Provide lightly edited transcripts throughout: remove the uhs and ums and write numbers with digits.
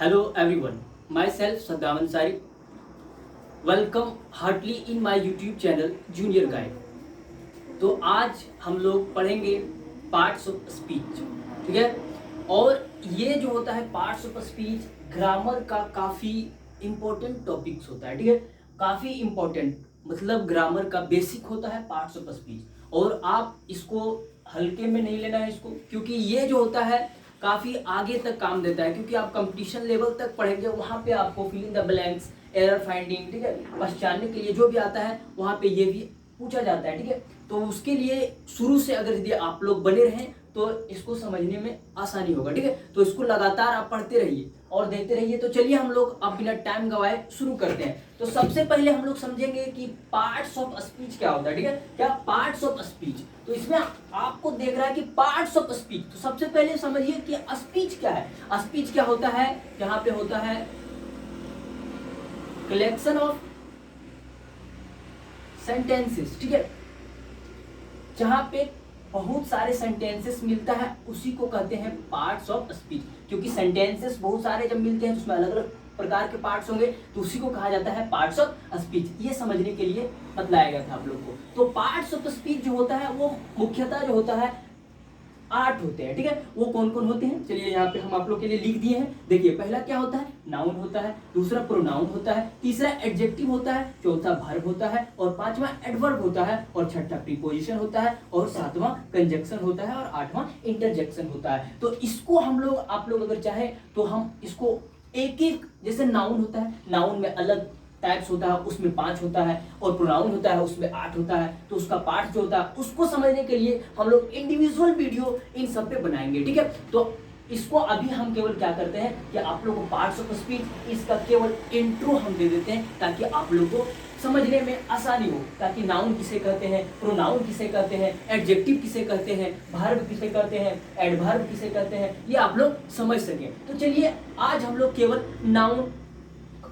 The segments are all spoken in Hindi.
Hello everyone, myself Saddam Ansari. Welcome heartily in my YouTube channel Junior Guide. तो आज हम लोग पढ़ेंगे पार्ट्स ऑफ स्पीच, ठीक है। और ये जो होता है पार्ट्स ऑफ स्पीच ग्रामर का काफ़ी इम्पोर्टेंट टॉपिक्स होता है, ठीक है। काफ़ी इम्पोर्टेंट मतलब ग्रामर का बेसिक होता है पार्ट्स ऑफ स्पीच। और आप इसको हल्के में नहीं लेना है इसको, क्योंकि ये जो होता है काफ़ी आगे तक काम देता है, क्योंकि आप कंपटीशन लेवल तक पढ़ेंगे, वहाँ पे आपको fill in the blanks, error finding, ठीक है, पहचानने के लिए जो भी आता है वहाँ पे ये भी पूछा जाता है, ठीक है। तो उसके लिए शुरू से अगर यदि आप लोग बने रहें तो इसको समझने में आसानी होगा, ठीक है। तो इसको लगातार आप पढ़ते रहिए और देखते रहिए। तो चलिए हम लोग अब बिना टाइम गवाए शुरू करते हैं। तो सबसे पहले हम लोग समझेंगे कि पार्ट्स ऑफ स्पीच क्या होता है, ठीक है। क्या पार्ट्स ऑफ स्पीच, तो इसमें आपको देख रहा है कि पार्ट्स ऑफ स्पीच। तो सबसे पहले समझिए कि स्पीच क्या है। स्पीच क्या होता है, यहाँ पे होता है कलेक्शन ऑफ सेंटेंसेस, ठीक है। जहां पे बहुत सारे सेंटेंसेस मिलता है उसी को कहते हैं पार्ट्स ऑफ स्पीच। क्योंकि सेंटेंसेस बहुत सारे जब मिलते हैं तो उसमें अलग अलग प्रकार के पार्ट्स होंगे, तो उसी को कहा जाता है पार्ट्स ऑफ स्पीच। ये समझने के लिए बतलाया गया था आप लोग को। तो पार्ट्स ऑफ स्पीच जो होता है वो मुख्यतः जो होता है 8 होते हैं, ठीक है। वो कौन कौन होते हैं, चलिए यहाँ पे हम आप लोग के लिए लिख दिए हैं। देखिए, पहला क्या होता है, नाउन होता है। दूसरा प्रोनाउन होता है। तीसरा एडजेक्टिव होता है। चौथा वर्ब होता है। और पांचवा एडवर्ब होता है। और छठा प्रीपोजिशन होता है। और सातवां कंजक्शन होता है। और आठवां इंटरजेक्शन होता है। तो इसको हम लोग, आप लोग अगर चाहे तो हम इसको एक एक, जैसे नाउन होता है, नाउन में अलग टाइप्स होता है, उसमें 5 होता है। और प्रोनाउन होता है, उसमें 8 होता है। तो उसका पार्ट जो होता है उसको समझने के लिए हम लोग इंडिविजुअल वीडियो इन सब पे बनाएंगे, ठीक है। तो इसको अभी हम केवल क्या करते हैं कि आप लोगों को पार्ट्स ऑफ स्पीच इसका केवल इंट्रो हम दे देते हैं, ताकि आप लोगों को समझने में आसानी हो। ताकि नाउन किसे कहते हैं, प्रोनाउन किसे कहते हैं, एडजेक्टिव किसे कहते हैं, वर्ब किसे कहते हैं, एडवर्ब किसे कहते हैं, ये आप लोग समझ सकें। तो चलिए आज हम लोग केवल नाउन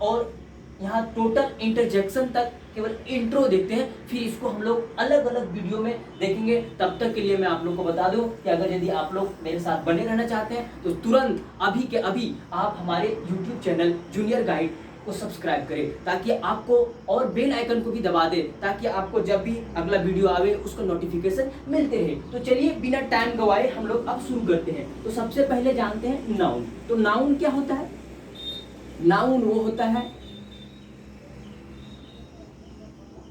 और यहाँ टोटल इंटरजेक्शन तक केवल इंट्रो देखते हैं, फिर इसको हम लोग अलग अलग वीडियो में देखेंगे। तब तक के लिए मैं आप लोग को बता दूं कि अगर यदि आप लोग मेरे साथ बने रहना चाहते हैं तो तुरंत अभी के अभी आप हमारे YouTube चैनल जूनियर गाइड को सब्सक्राइब करें, ताकि आपको, और बेल आइकन को भी दबा दें, ताकि आपको जब भी अगला वीडियो आवे उसको नोटिफिकेशन मिलते रहे। तो चलिए बिना टाइम गवाए हम लोग अब शुरू करते हैं। तो सबसे पहले जानते हैं नाउन। तो नाउन क्या होता है, नाउन वो होता है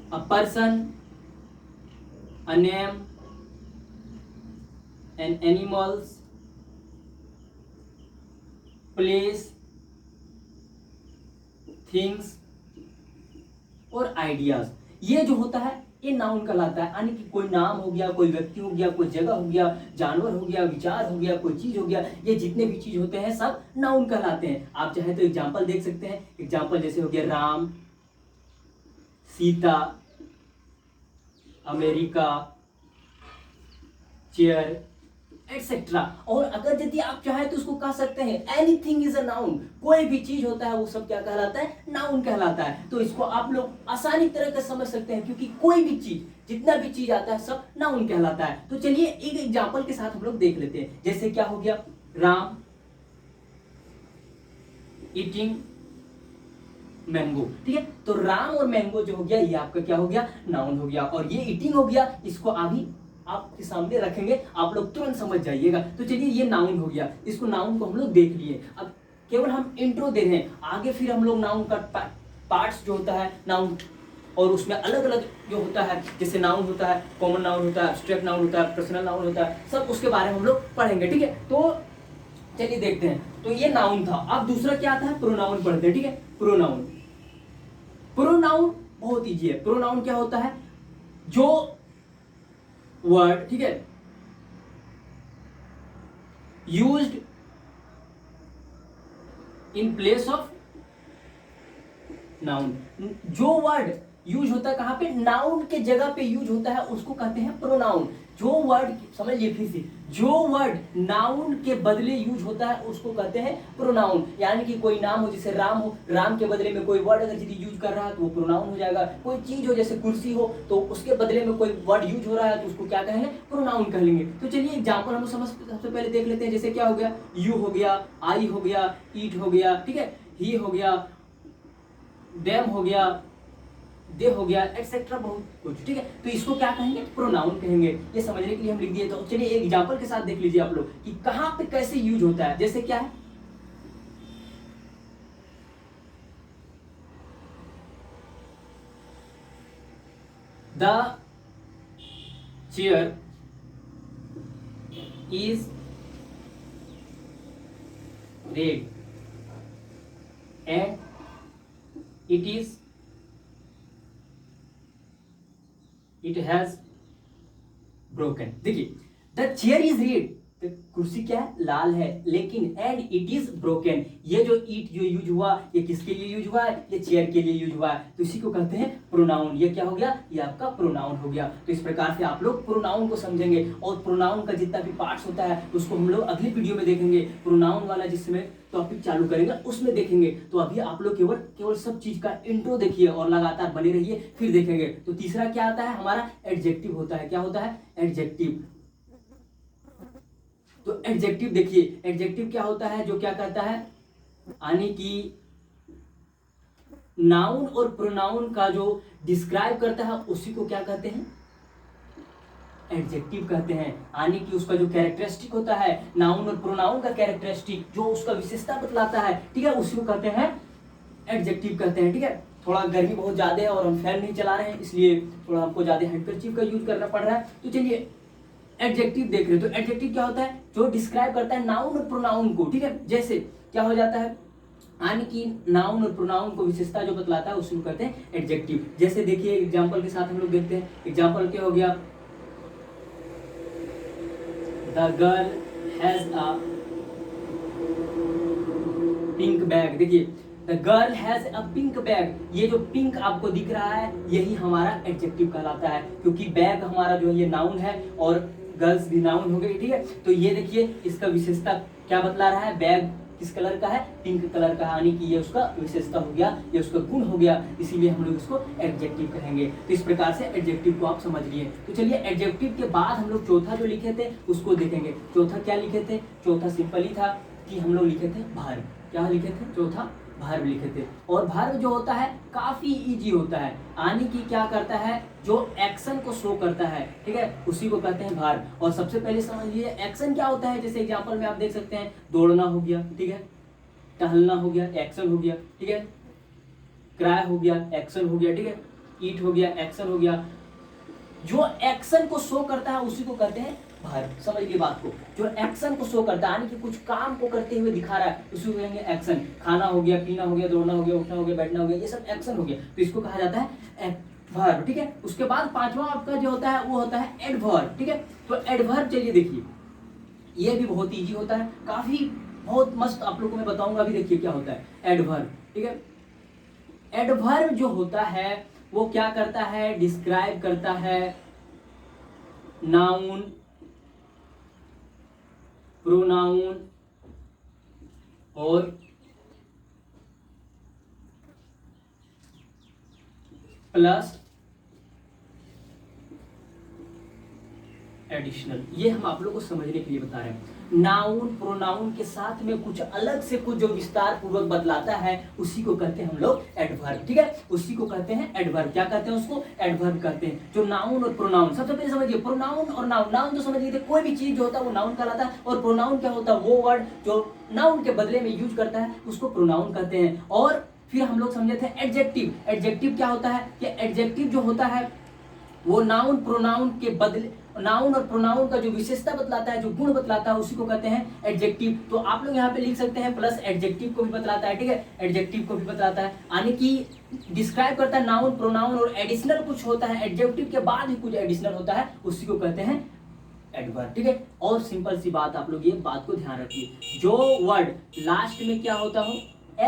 a person, a name, an animals, place, things और आइडियाज। ये जो होता है ये नाउन कहलाता है। यानी कि कोई नाम हो गया, कोई व्यक्ति हो गया, कोई जगह हो गया, जानवर हो गया, विचार हो गया, कोई चीज हो गया, ये जितने भी चीज होते हैं सब नाउन कहलाते हैं। आप चाहे तो एग्जाम्पल देख सकते हैं। एग्जाम्पल जैसे हो गया Ram, Sita, America, chair, etcetera. और अगर यदि आप चाहे तो उसको कह सकते हैं एनीथिंग इज अ नाउन। कोई भी चीज होता है वो सब क्या कहलाता है, नाउन कहलाता है। तो इसको आप लोग आसानी तरह से समझ सकते हैं, क्योंकि कोई भी चीज, जितना भी चीज आता है सब नाउन कहलाता है। तो चलिए एक एग्जाम्पल के साथ हम लोग देख लेते हैं। जैसे क्या हो गया, राम ईटिंग मैंगो, ठीक है। तो राम और मैंगो जो हो गया ये आपका क्या हो गया, नाउन हो गया। और ये ईटिंग हो गया, इसको अभी आपके सामने रखेंगे, आप लोग तुरंत समझ जाइएगा। तो चलिए ये नाउन हो गया, इसको नाउन को हम लोग देख लिए। अब केवल हम इंट्रो दे रहे हैं, आगे फिर हम लोग नाउन का पार्ट्स जो होता है नाउन, और उसमें अलग अलग जो होता है, जैसे नाउन होता है, कॉमन नाउन होता है, एब्स्ट्रैक्ट नाउन होता है, पर्सनल नाउन होता है, सब उसके बारे में हम लोग पढ़ेंगे, ठीक है। तो चलिए देखते हैं। तो ये नाउन था। अब दूसरा क्या आता है, प्रोनाउन पढ़ते हैं, ठीक है। प्रोनाउन, प्रोनाउन बहुत इजी है। प्रोनाउन क्या होता है, जो वर्ड, ठीक है, used in place of noun. जो वर्ड यूज होता है कहां पे, नाउन के जगह पे यूज होता है, उसको कहते हैं प्रोनाउन। जो वर्ड, समझ लिए फिर से, जो वर्ड नाउन के बदले यूज होता है उसको कहते हैं प्रोनाउन। यानी कि कोई नाम हो, जैसे राम हो, राम के बदले में कोई वर्ड अगर यदि यूज कर रहा है तो वो प्रोनाउन हो जाएगा। कोई चीज हो जैसे कुर्सी हो, तो उसके बदले में कोई वर्ड यूज हो रहा है तो उसको क्या कहेंगे, प्रोनाउन कह लेंगे। तो चलिए एग्जाम्पल हम लोग सबसे पहले देख लेते हैं। जैसे क्या हो गया, यू हो गया, आई हो गया, ईट हो गया, ठीक है, ही हो गया, देम हो गया, दे हो गया, एक्सेट्रा बहुत कुछ, ठीक है। तो इसको क्या कहेंगे, प्रोनाउन कहेंगे। ये समझने के लिए हम लिख दिए। तो चलिए एक एग्जांपल के साथ देख लीजिए आप लोग कि कहां पे कैसे यूज होता है। जैसे क्या है, the chair is red and it has broken. देखिए, द चेयर इज रेड, कुर्सी क्या है, लाल है, लेकिन एंड इट इज ब्रोकन, ये जो ईट जो यूज हुआ ये किसके लिए यूज हुआ है, ये चेयर के लिए यूज हुआ है। तो इसी को कहते हैं प्रोनाउन। ये क्या हो गया, ये आपका प्रोनाउन हो गया। तो इस प्रकार से आप लोग प्रोनाउन को समझेंगे, और प्रोनाउन का जितना भी पार्ट्स होता है उसको हम लोग अगली वीडियो में देखेंगे। प्रोनाउन वाला जिसमें टॉपिक चालू करेंगे उसमें देखेंगे। तो अभी आप लोग केवल सब चीज का इंट्रो देखिए और लगातार बने रहिए, फिर देखेंगे। तो तीसरा क्या आता है हमारा, एडजेक्टिव होता है। क्या होता है, एडजेक्टिव। तो एडजेक्टिव देखिए, एडजेक्टिव क्या होता है, जो क्या कहता है, यानी कि नाउन और प्रोनाउन का जो डिस्क्राइब करता है उसी को क्या कहते हैं, एडजेक्टिव कहते हैं। यानी कि उसका जो कैरेक्टरिस्टिक होता है, नाउन और प्रोनाउन का कैरेक्टरिस्टिक जो उसका विशेषता बतलाता है, ठीक है, उसी को कहते हैं एडजेक्टिव कहते हैं। ठीक है, थोड़ा गर्मी बहुत ज्यादा है और हम फैन नहीं चला रहे हैं, इसलिए थोड़ा हमको ज्यादा हैंडकरचीफ का यूज करना पड़ रहा है। तो चलिए एडजेक्टिव देख रहे हो। तो एडजेक्टिव क्या होता है, जो डिस्क्राइब करता है नाउन और प्रोनाउन को, ठीक है। जैसे क्या हो जाता है, यानी कि नाउन और प्रोनाउन को विशेषता जो बतलाता है उसको कहते हैं एडजेक्टिव। जैसे देखिए एग्जांपल के साथ हम लोग देखते हैं। एग्जांपल क्या हो गया, the girl has a pink bag. देखिए, the girl has a pink bag, ये जो पिंक आपको दिख रहा है यही हमारा एडजेक्टिव कहलाता है, क्योंकि बैग हमारा जो है ये नाउन है और गर्ल्स भी नाउन हो गई, ठीक है। तो ये देखिए इसका विशेषता क्या बतला रहा है, बैग किस कलर का है, पिंक कलर का, यानी कि ये उसका विशेषता हो गया, ये उसका गुण हो गया, इसीलिए हम लोग इसको एडजेक्टिव कहेंगे। तो इस प्रकार से एडजेक्टिव को आप समझ लिए। तो चलिए एडजेक्टिव के बाद हम लोग चौथा जो लिखे थे उसको देखेंगे। चौथा क्या लिखे थे, चौथा सिंपल ही था कि हम लोग लिखे थे भार्ब। क्या लिखे थे, चौथा भार्ब लिखे थे। और भार्ब जो होता है काफी इजी होता है, यानी कि क्या करता है, जो एक्शन को शो करता है, ठीक है, उसी को कहते हैं भार्ब। और सबसे पहले समझिए एक्शन क्या होता है। जैसे एग्जांपल में आप देख सकते हैं, दौड़ना हो गया, ठीक है, टहलना हो गया, एक्शन हो गया, ठीक है, क्राई हो गया, एक्शन हो गया, ठीक है, ईट हो गया, एक्शन हो गया। जो एक्शन को शो करता है उसी को कहते हैं भार्ब। समझ ली बात को, जो एक्शन को शो करता है, यानी कि कुछ काम को करते हुए दिखा रहा है, उसी को कहेंगे एक्शन। खाना हो गया, पीना हो गया, दौड़ना हो गया, उठना हो गया, बैठना हो गया, ये सब एक्शन हो गया, तो इसको कहा जाता है भार्ब, ठीक है। उसके बाद पांचवा आपका जो होता है वो होता है एडवर्ब, ठीक है। तो एडवर्ब चलिए देखिए, ये भी बहुत ईजी होता है, काफी बहुत मस्त आप लोगों को मैं बताऊंगा। अभी देखिए क्या होता है एडवर्ब, ठीक है। एडवर्ब जो होता है वो क्या करता है, डिस्क्राइब करता है नाउन, प्रोनाउन और प्लस एडिशनल। ये हम आप लोगों को समझने के लिए बता रहे हैं। नाउन प्रोनाउन के साथ में कुछ अलग से कुछ जो विस्तार पूर्वक बतलाता है उसी को कहते हैं हम लोग एडवर्ब, ठीक है, उसी को कहते हैं एडवर्ब। क्या कहते हैं उसको, एडवर्ब कहते हैं। जो नाउन और प्रोनाउन, सबसे पहले समझिए प्रोनाउन और नाउन। नाउन तो समझ लीजिए कोई भी चीज जो होता है वो नाउन कहलाता है, और प्रोनाउन क्या होता है, वो वर्ड जो नाउन के बदले में यूज करता है उसको प्रोनाउन कहते हैं। और फिर हम लोग समझे थे एडजेक्टिव। एडजेक्टिव क्या होता है कि एडजेक्टिव जो होता है वो नाउन प्रोनाउन के बदले, नाउन और प्रोनाउन का जो विशेषता बतलाता है, जो गुण बतलाता है उसी को कहते हैं एडजेक्टिव। तो आप लोग यहाँ पे लिख सकते हैं प्लस एडजेक्टिव को भी बतलाता है, ठीक है, एडजेक्टिव को भी बतलाता है, यानी कि डिस्क्राइब करता है नाउन प्रोनाउन और एडिशनल कुछ होता है, एडजेक्टिव के बाद ही कुछ एडिशनल होता है, उसी को कहते हैं एडवर्ब, ठीक है। और सिंपल सी बात, आप लोग ये बात को ध्यान रखिए, जो वर्ड लास्ट में क्या होता हो,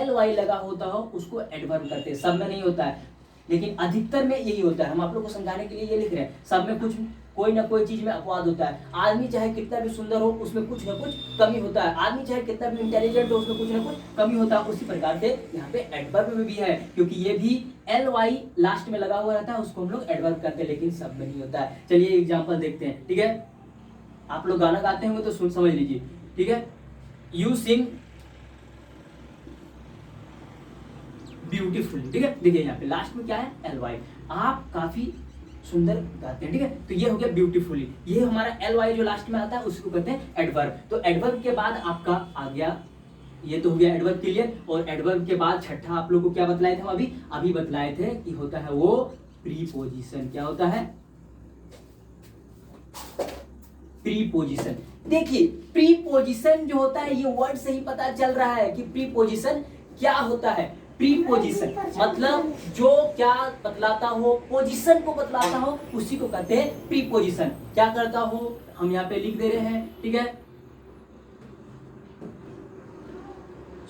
ly लगा होता हो उसको एडवर्ब करते हैं। सब में नहीं होता है लेकिन अधिकतर में यही होता है। हम आप लोग को समझाने के लिए ये लिख रहे हैं, सब में कुछ कोई ना कोई चीज में अपवाद होता है। आदमी चाहे कितना भी सुंदर हो, उसमें कुछ ना कुछ कमी होता है। आदमी चाहे कितना भी इंटेलिजेंट हो, उसमें कुछ ना कुछ कमी होता है। उसी प्रकार से यहाँ पे एडवर्ब में भी है, क्योंकि ये भी ly लास्ट में लगा हुआ रहता है, उसको हम लोग एडवर्ब करते हैं, लेकिन सब में नहीं होता है। चलिए एग्जाम्पल देखते हैं, ठीक है। आप लोग गाना गाते होंगे तो सुन समझ लीजिए, ठीक है। यू सिंग ब्यूटीफुल, ठीक है। देखिए यहाँ पे लास्ट में क्या है, ly, आप काफी सुंदर गाते हैं, ठीक है। तो ये हो गया ब्यूटीफुली, ये हमारा ly जो लास्ट में आता है उसको कहते हैं एडवर्ब। तो एडवर्ब के बाद आपका आ गया, ये तो हो गया एडवर्ब क्लियर। और एडवर्ब के बाद छठा आप लोग को क्या बतलाए थे हम अभी बतलाए थे कि होता है वो प्रीपोजिशन। क्या होता है, प्रीपोजिशन। देखिए प्रीपोजिशन जो होता है, ये वर्ड से ही पता चल रहा है कि प्रीपोजिशन क्या होता है। प्रीपोजिशन मतलब जो क्या बतलाता हो, पोजीशन को बतलाता हो, उसी को कहते हैं प्रीपोजिशन। क्या करता हो, हम यहाँ पे लिख दे रहे हैं, ठीक है।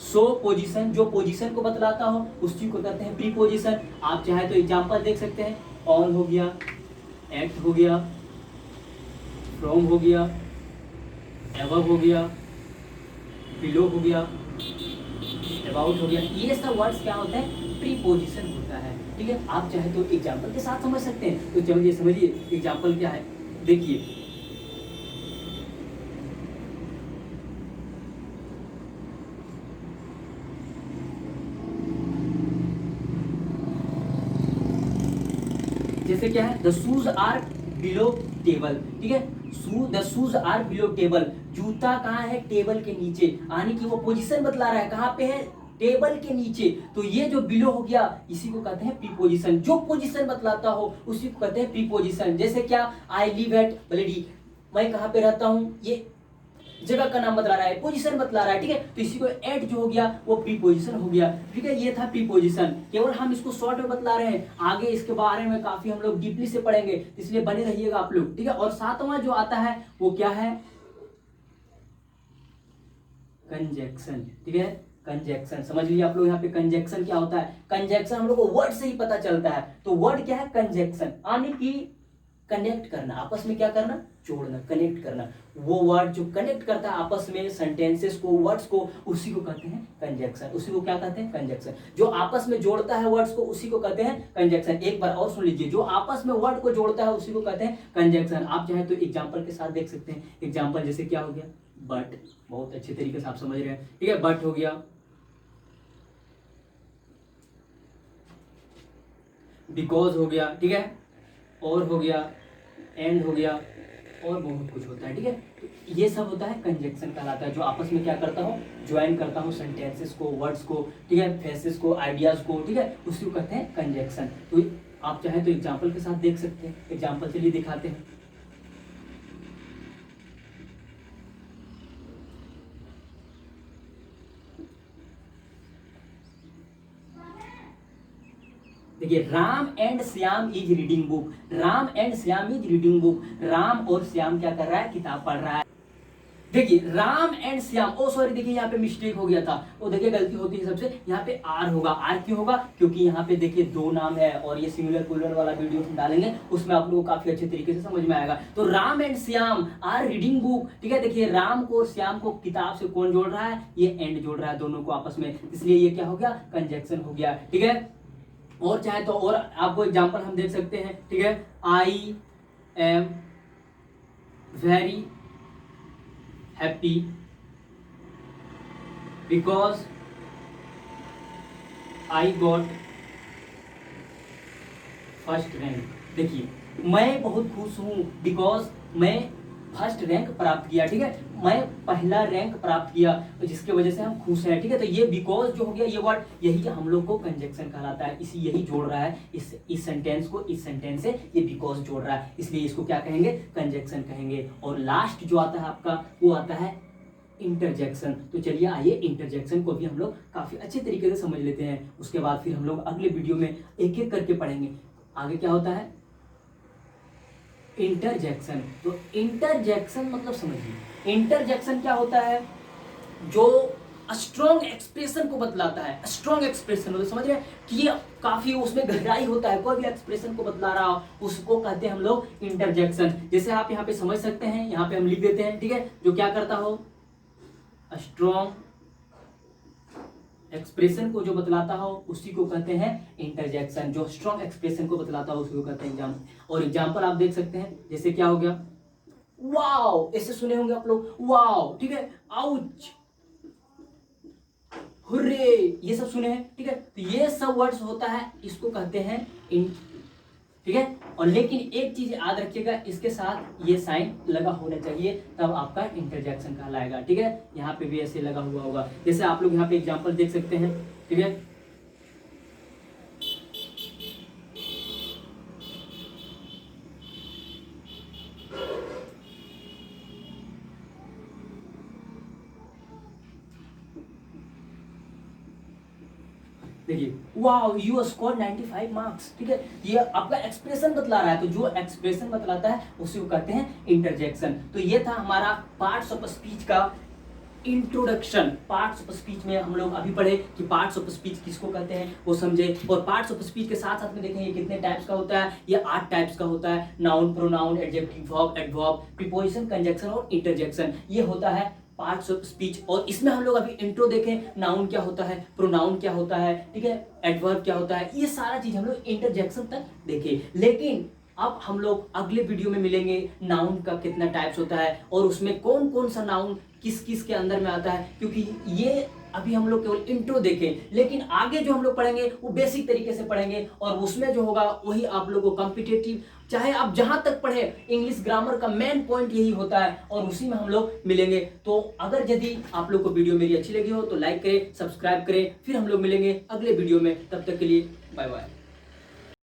सो पोजीशन, जो पोजीशन को बतलाता हो उसी को कहते हैं प्रीपोजिशन। आप चाहे तो एग्जांपल देख सकते हैं, ऑन हो गया, एक्ट हो गया, फ्रॉम हो गया, एबव हो गया, बिलो हो गया, अबाउट हो गया। ये सब वर्ड्स क्या होते हैं, प्रीपोजिशन होता है, ठीक है। आप चाहे तो एग्जांपल के साथ समझ सकते हैं। तो चलिए समझिए एग्जांपल क्या है, देखिए। जैसे क्या है, the shoes are below table, ठीक है। The shoes are below table, जूता कहाँ है, टेबल के नीचे, यानी कि वो पोजीशन बतला रहा है, कहाँ पे है, टेबल के नीचे। तो ये जो बिलो हो गया, इसी को कहते हैं प्रीपोजिशन। जो पोजीशन बतलाता हो उसी को कहते हैं प्रीपोजिशन। जैसे क्या, आई लिव एट ब्लेडी, मैं कहाँ पे रहता हूँ, ये जगह का नाम बतला रहा है, पोजीशन बतला रहा है, ठीक है। तो इसी को एट जो हो गया वो प्रीपोजिशन हो गया, ठीक है। ये था प्रीपोजिशन, केवल हम इसको शॉर्ट में बतला रहे हैं। आगे इसके बारे में काफी हम लोग डीपली से पढ़ेंगे, इसलिए बने रहिएगा आप लोग, ठीक है। और सातवां जो आता है वो क्या है, कंजक्शन, ठीक है। कंजक्शन समझ लीजिए आप लोग, यहाँ पे कंजक्शन क्या होता है। कंजक्शन हम लोग को वर्ड से ही पता चलता है। तो वर्ड क्या है, कंजक्शन, यानी कि कनेक्ट करना, आपस में क्या करना, जोड़ना, कनेक्ट करना। वो वर्ड जो कनेक्ट करता है आपस में सेंटेंसेस को, वर्ड्स को, उसी को कहते हैं कंजक्शन। उसी को क्या कहते हैं, कंजक्शन। जो आपस में जोड़ता है वर्ड्स को, उसी को कहते हैं कंजक्शन। एक बार और सुन लीजिए, जो आपस में वर्ड को जोड़ता है उसी को कहते हैं कंजक्शन। आप चाहे तो एग्जाम्पल के साथ देख सकते हैं। एग्जाम्पल जैसे क्या हो गया, बट, बहुत अच्छे तरीके से आप समझ रहे हैं, ठीक है। बट हो गया, बिकॉज हो गया, ठीक है, और हो गया, एंड हो गया, और बहुत कुछ होता है, ठीक है। तो ये सब होता है कंजक्शन कहलाता है, जो आपस में क्या करता हूँ, ज्वाइन करता हूँ सेंटेंसेस को, वर्ड्स को, ठीक है, फ्रेजेस को, आइडियाज को, ठीक है, उसी को कहते हैं कंजक्शन। तो आप चाहे तो एग्जाम्पल के साथ देख सकते हैं। एग्जाम्पल चलिए दिखाते हैं। देखिए, Ram and Shyam is reading book, Ram and Shyam is reading book. Ram और श्याम क्या कर रहा है, किताब पढ़ रहा है। देखिए Ram and Shyam, oh sorry, देखिए यहाँ पे मिस्टेक हो गया था, वो देखिए गलती होती है सबसे, यहाँ पे आर होगा। आर क्यों होगा, क्योंकि यहाँ पे देखिए दो नाम है, और ये सिंगुलर प्लूरल वाला वीडियो हम डालेंगे, उसमें आप लोगों को काफी अच्छे तरीके से समझ में आएगा। तो Ram and Shyam are reading book, ठीक है। देखिए राम को और श्याम को किताब से कौन जोड़ रहा है, ये एंड जोड़ रहा है दोनों को आपस में, इसलिए ये क्या हो गया, कंजक्शन हो गया, ठीक है। और चाहे तो और आपको एग्जांपल हम देख सकते हैं, ठीक है। I am very happy because I got first rank. देखिए मैं बहुत खुश हूं बिकॉज मैं फर्स्ट रैंक प्राप्त किया, ठीक है, मैं पहला रैंक प्राप्त किया, जिसके वजह से हम खुश हैं, ठीक है। तो ये बिकॉज जो हो गया, ये वर्ड यही हम लोग को कंजक्शन कहलाता है, इसी यही जोड़ रहा है इस सेंटेंस को, इस सेंटेंस से ये बिकॉज जोड़ रहा है, इसलिए इसको क्या कहेंगे, कंजक्शन कहेंगे। और लास्ट जो आता है आपका, वो आता है इंटरजेक्शन। तो चलिए आइए इंटरजेक्शन को भी हम लोग काफी अच्छे तरीके से समझ लेते हैं, उसके बाद फिर हम लोग अगले वीडियो में एक एक करके पढ़ेंगे। आगे क्या होता है, इंटरजेक्शन। तो इंटरजेक्शन मतलब समझिए, इंटरजेक्शन क्या होता है, जो स्ट्रॉन्ग एक्सप्रेशन को बतलाता है। स्ट्रॉन्ग एक्सप्रेशन मतलब समझ रहे हैं कि ये काफी उसमें गहराई होता है, कोई भी एक्सप्रेशन को बतला रहा हो उसको कहते हैं हम लोग इंटरजेक्शन। जैसे आप यहाँ पे समझ सकते हैं, यहाँ पे हम लिख देते हैं, ठीक है, जो क्या करता हो, स्ट्रॉन्ग एक्सप्रेशन को जो बतलाता हो उसी को कहते हैं इंटरजेक्शन। जो स्ट्रॉन्ग एक्सप्रेशन को बतलाता हो उसी को कहते हैं एग्जाम्पल। और एग्जाम्पल आप देख सकते हैं, जैसे क्या हो गया, वाओ, ऐसे सुने होंगे आप लोग, वाओ, ठीक है, आउच, हुर्रे, ये सब सुने हैं, ठीक है। तो ये सब वर्ड्स होता है, इसको कहते हैं इन, ठीक है। और लेकिन एक चीज याद रखिएगा, इसके साथ ये साइन लगा होना चाहिए, तब आपका इंटरजेक्शन कहलाएगा, ठीक है। यहाँ पे भी ऐसे लगा हुआ होगा, जैसे आप लोग यहाँ पे एग्जांपल देख सकते हैं, ठीक है। देखिए, वाओ यू स्कोर 95 मार्क्स, ठीक है, ये आपका एक्सप्रेशन बतला रहा है। तो जो एक्सप्रेशन बतलाता है उसी को कहते हैं इंटरजेक्शन। तो ये था हमारा पार्ट्स ऑफ स्पीच का इंट्रोडक्शन। पार्ट्स ऑफ स्पीच में हम लोग अभी पढ़े कि पार्ट्स ऑफ स्पीच किसको कहते हैं वो समझे, और पार्ट्स ऑफ स्पीच के साथ साथ में देखें ये कितने टाइप्स का होता है, ये 8 टाइप्स का होता है। Noun, pronoun, adjective, verb, adverb, preposition, conjunction और इंटरजेक्शन, ये होता है पार्ट्स ऑफ स्पीच। और इसमें हम लोग अभी इंट्रो देखें, नाउन क्या होता है, प्रोनाउन क्या होता है, ठीक है, एडवर्ब क्या होता है, ये सारा चीज हम लोग इंटरजेक्शन तक देखें। लेकिन अब हम लोग अगले वीडियो में मिलेंगे, नाउन का कितना टाइप्स होता है और उसमें कौन कौन सा नाउन किस किस के अंदर में आता है, क्योंकि ये अभी हम लोग केवल इंट्रो देखें। लेकिन आगे जो हम लोग पढ़ेंगे वो बेसिक तरीके से पढ़ेंगे, और उसमें जो होगा वही आप लोगों को कॉम्पिटिटिव, चाहे आप जहां तक पढ़े, इंग्लिश ग्रामर का मेन पॉइंट यही होता है, और उसी में हम लोग मिलेंगे। तो अगर यदि आप लोग को वीडियो मेरी अच्छी लगी हो तो लाइक करें, सब्सक्राइब करें, फिर हम लोग मिलेंगे अगले वीडियो में। तब तक के लिए बाय बाय।